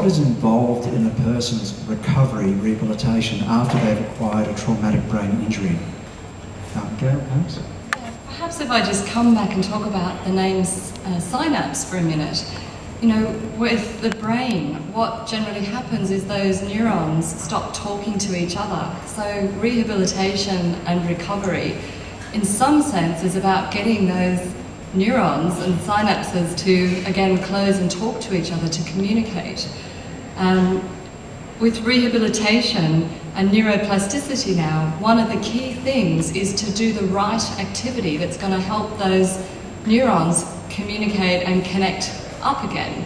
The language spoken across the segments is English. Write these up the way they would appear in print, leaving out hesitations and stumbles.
what is involved in a person's recovery, rehabilitation, after they've acquired a traumatic brain injury? Gail, perhaps? Perhaps if I just come back and talk about the names synapse for a minute. You know, with the brain, what generally happens is those neurons stop talking to each other. So rehabilitation and recovery, in some sense, is about getting those neurons and synapses to, again, close and talk to each other, to communicate. With rehabilitation and neuroplasticity now, one of the key things is to do the right activity that's going to help those neurons communicate and connect up again.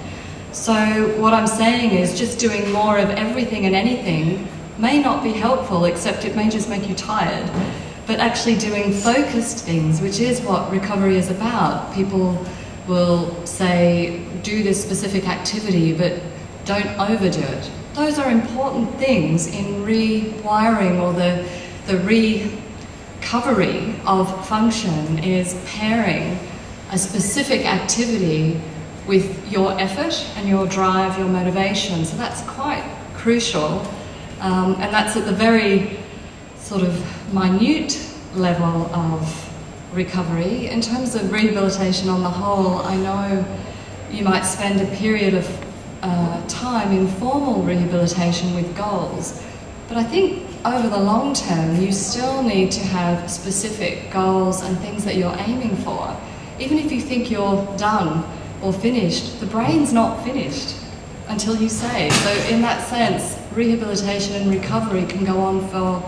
So what I'm saying is just doing more of everything and anything may not be helpful, except it may just make you tired. But actually doing focused things, which is what recovery is about. People will say, do this specific activity, but don't overdo it. Those are important things in rewiring, or the recovery of function is pairing a specific activity with your effort and your drive, your motivation. So that's quite crucial. And that's at the very sort of minute level of recovery. In terms of rehabilitation on the whole, I know you might spend a period of time in formal rehabilitation with goals, but I think over the long term you still need to have specific goals and things that you're aiming for. Even if you think you're done or finished, the brain's not finished until you say. So in that sense, rehabilitation and recovery can go on for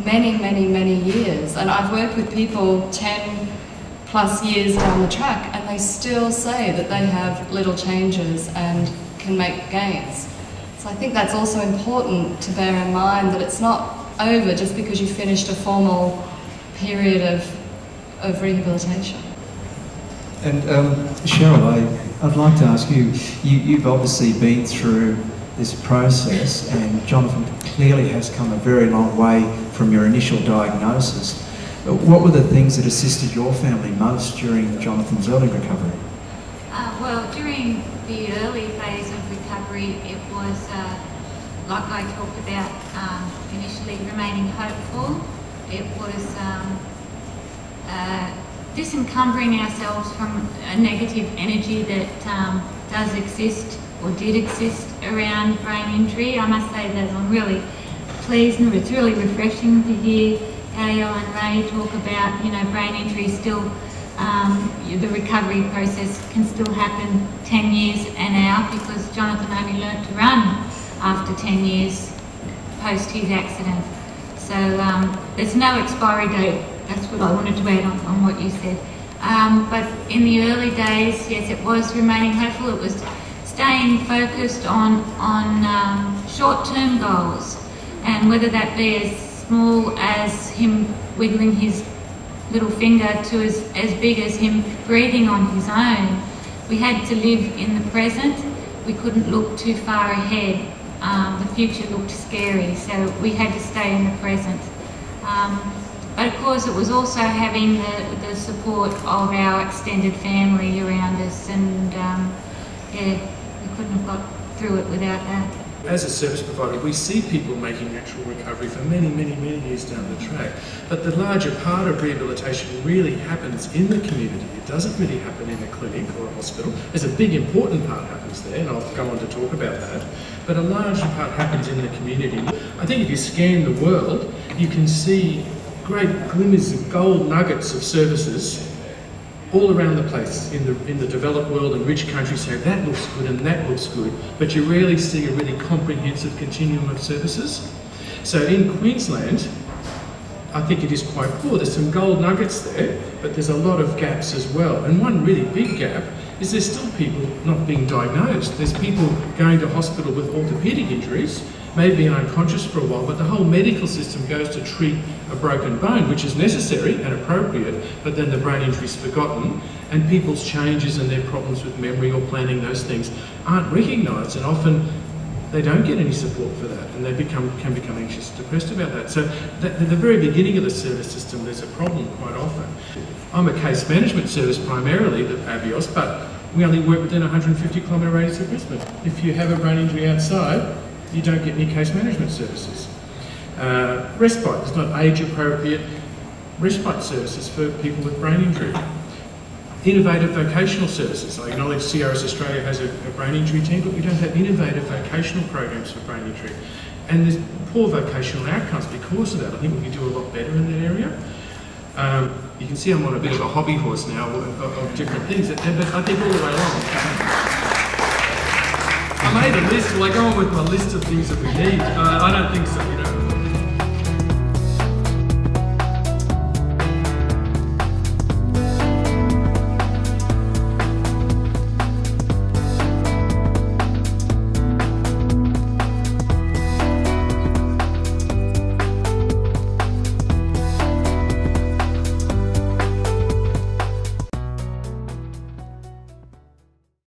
many, many, many years. And I've worked with people 10 plus years down the track, and they still say that they have little changes and can make gains. So I think that's also important to bear in mind, that it's not over just because you finished a formal period of rehabilitation. And Cheryl, I'd like to ask you, you've obviously been through this process, and Jonathan clearly has come a very long way from your initial diagnosis. What were the things that assisted your family most during Jonathan's early recovery? Well, during the early phase of recovery, it was, like I talked about initially, remaining hopeful. It was disencumbering ourselves from a negative energy that does exist or did exist around brain injury. I must say that I'm really pleased, and it's really refreshing to hear Gail and Ray talk about, you know, brain injury still, the recovery process can still happen 10 years and out, because Jonathan only learnt to run after 10 years post his accident. So there's no expiry date. That's what I wanted to add on what you said. But in the early days, yes, it was remaining hopeful. It was staying focused on short-term goals, and whether that be as small as him wiggling his little finger to as big as him breathing on his own. We had to live in the present. We couldn't look too far ahead. The future looked scary, so we had to stay in the present. But of course it was also having the support of our extended family around us, and yeah, we couldn't have got through it without that. As a service provider, we see people making actual recovery for many, many, many years down the track. But the larger part of rehabilitation really happens in the community. It doesn't really happen in a clinic or a hospital. There's a big important part happens there, and I'll go on to talk about that. But a larger part happens in the community. I think if you scan the world, you can see great glimmers of gold nuggets of services all around the place in the developed world and rich countries. Say that looks good and that looks good, but you rarely see a really comprehensive continuum of services. So in Queensland, I think it is quite poor. There's some gold nuggets there, but there's a lot of gaps as well. And one really big gap is there's still people not being diagnosed. There's people going to hospital with orthopaedic injuries, maybe unconscious for a while, but the whole medical system goes to treat a broken bone, which is necessary and appropriate, but then the brain injury is forgotten, and people's changes and their problems with memory or planning, those things aren't recognised, and often they don't get any support for that, and they can become anxious and depressed about that. So at the very beginning of the service system, there's a problem quite often. I'm a case management service primarily, the ABIOS, but We only work within a 150-kilometre radius of Brisbane. If you have a brain injury outside, you don't get any case management services. Respite, there's not age-appropriate respite services for people with brain injury. Innovative vocational services. I acknowledge CRS Australia has a brain injury team, but we don't have innovative vocational programs for brain injury. And there's poor vocational outcomes because of that. I think we can do a lot better in that area. You can see I'm on a bit of a hobby horse now of different things, but I think all the way along. I made a list, will I go on with my list of things that we need? I don't think so.